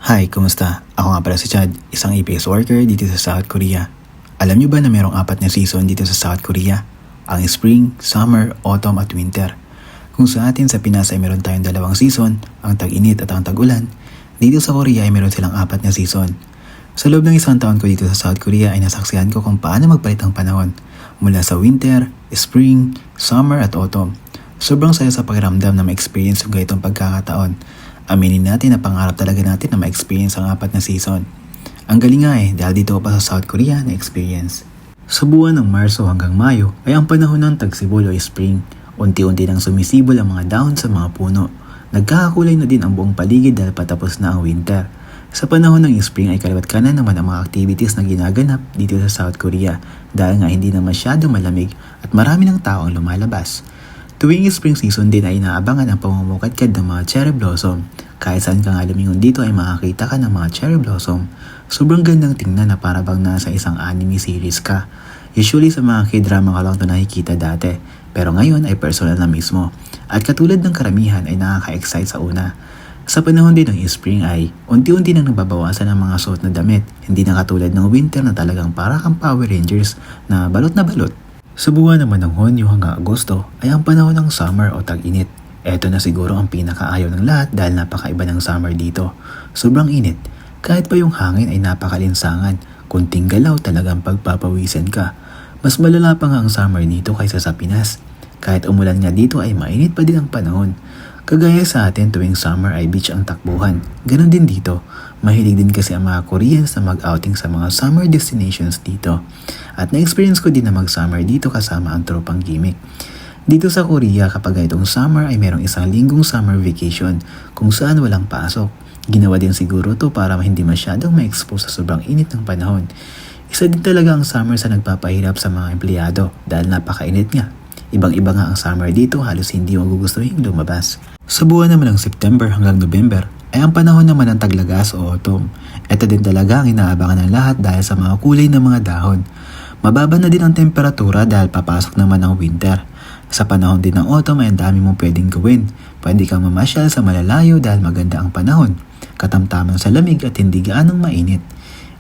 Hi, kumusta? Ako nga pala si Chad, isang APS worker dito sa South Korea. Alam nyo ba na mayroong 4 na season dito sa South Korea? Ang Spring, Summer, Autumn at Winter. Kung sa atin sa Pinas ay meron tayong 2 season, ang tag-init at ang tag-ulan, dito sa Korea ay meron silang 4 na season. Sa loob ng isang taon ko dito sa South Korea ay nasaksihan ko kung paano magpalit ang panahon mula sa Winter, Spring, Summer at Autumn. Sobrang saya sa pakiramdam na ma-experience yung ganitong pagkakataon. Aminin natin na pangarap talaga natin na ma-experience ang 4 na season. Ang galing nga dahil dito pa sa South Korea na-experience. Sa buwan ng Marso hanggang Mayo ay ang panahon ng tagsibol o spring. Unti-unti nang sumisibol ang mga dahon sa mga puno. Nagkakakulay na din ang buong paligid dahil patapos na ang winter. Sa panahon ng spring ay kaliwat kanan naman ang mga activities na ginaganap dito sa South Korea dahil nga hindi na masyado malamig at marami ng tao ang lumalabas. Tuwing spring season din ay inaabangan ang pamumukadkad ng mga cherry blossom. Kahit saan ka nga lumingon dito ay makakita ka ng mga cherry blossom. Sobrang gandang tingnan na para bang nasa isang anime series ka. Usually sa mga k-drama ka lang ito nakikita dati, pero ngayon ay personal na mismo. At katulad ng karamihan ay nakaka-excite sa una. Sa panahon din ng spring ay unti-unti nang nababawasan ang mga suot na damit. Hindi na katulad ng winter na talagang para kang Power Rangers na balot na balot. Sa buwan naman ng Hunyo hanggang Agosto ay ang panahon ng summer o tag-init. Ito na siguro ang pinakaayaw ng lahat dahil napakaiba ng summer dito. Sobrang init. Kahit pa yung hangin ay napakalinsangan. Kunting galaw talagang pagpapawisan ka. Mas malala pa nga ang summer dito kaysa sa Pinas. Kahit umulan nga dito ay mainit pa din ang panahon. Kagaya sa atin tuwing summer ay beach ang takbuhan. Ganon din dito. Mahilig din kasi ang mga Koreans na mag-outing sa mga summer destinations dito. At na-experience ko din na mag-summer dito kasama ang tropang gimmick. Dito sa Korea kapag itong summer ay merong 1 linggong summer vacation kung saan walang pasok. Ginawa din siguro to para hindi masyadong ma-expose sa sobrang init ng panahon. Isa din talaga ang summer sa nagpapahirap sa mga empleyado dahil napakainit nga. Ibang-iba nga ang summer dito, halos hindi magugustuhin lumabas. Sa buwan naman ng September hanggang November ay ang panahon naman ng taglagas o autumn. Ito din talaga ang inaabangan ng lahat dahil sa mga kulay ng mga dahon. Mababa na din ang temperatura dahil papasok naman ang winter. Sa panahon din ng autumn ay ang dami mong pwedeng gawin. Pwede kang mamasyal sa malalayo dahil maganda ang panahon. Katamtaman sa lamig at hindi gaanong mainit.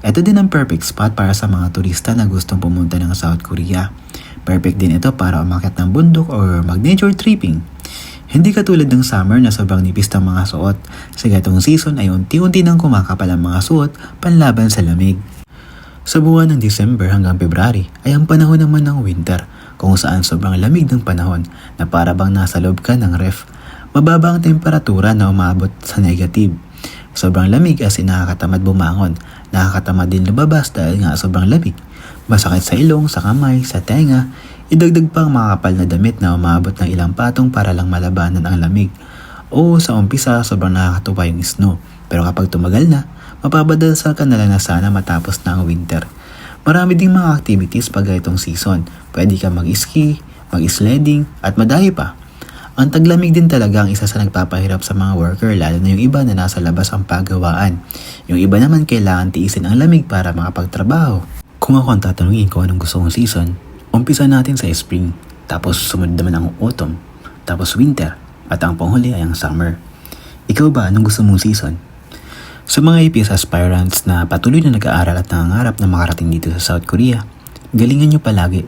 Ito din ang perfect spot para sa mga turista na gustong pumunta ng South Korea. Perfect din ito para umakyat ng bundok or mag-nature tripping. Hindi katulad ng summer na sobrang nipis ng mga suot. Sa gatong season ay unti-unti nang kumakapal ang mga suot panlaban sa lamig. Sa buwan ng December hanggang February ay ang panahon naman ng winter kung saan sobrang lamig ng panahon na para bang nasa loob ka ng ref. Mababa ang temperatura na umabot sa negative. Sobrang lamig as in nakakatamad bumangon. Nakakatamad din lumabas dahil nga sobrang lamig. Masakit sa ilong, sa kamay, sa tenga. Idagdag pa ang mga kapal na damit na umabot ng ilang patong para lang malabanan ang lamig. O sa umpisa, sobrang nakakatuwa yung snow. Pero kapag tumagal na, mapabadasal ka na lang na sana matapos na ang winter. Marami ding mga activities pag itong season. Pwede ka mag-ski, mag-sledding, at madami pa. Ang taglamig din talaga ang isa sa nagpapahirap sa mga worker lalo na yung iba na nasa labas ang paggawaan. Yung iba naman kailangan tiisin ang lamig para makapagtrabaho. Kung ako ang tatanungin kung anong gusto kong season, umpisa natin sa spring, tapos sumunod naman ang autumn, tapos winter, at ang panghuli ay ang summer. Ikaw ba, anong gusto mong season? Sa mga APS aspirants na patuloy na nag-aaral at nangangarap na makarating dito sa South Korea, galingan nyo palagi.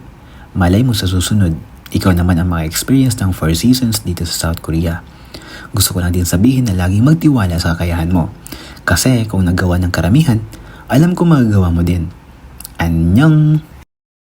Malay mo sa susunod, ikaw naman ang maka-experience ng 4 seasons dito sa South Korea. Gusto ko lang din sabihin na laging magtiwala sa kakayahan mo. Kasi kung nagawa ng karamihan, alam ko magagawa mo din. Annyeong!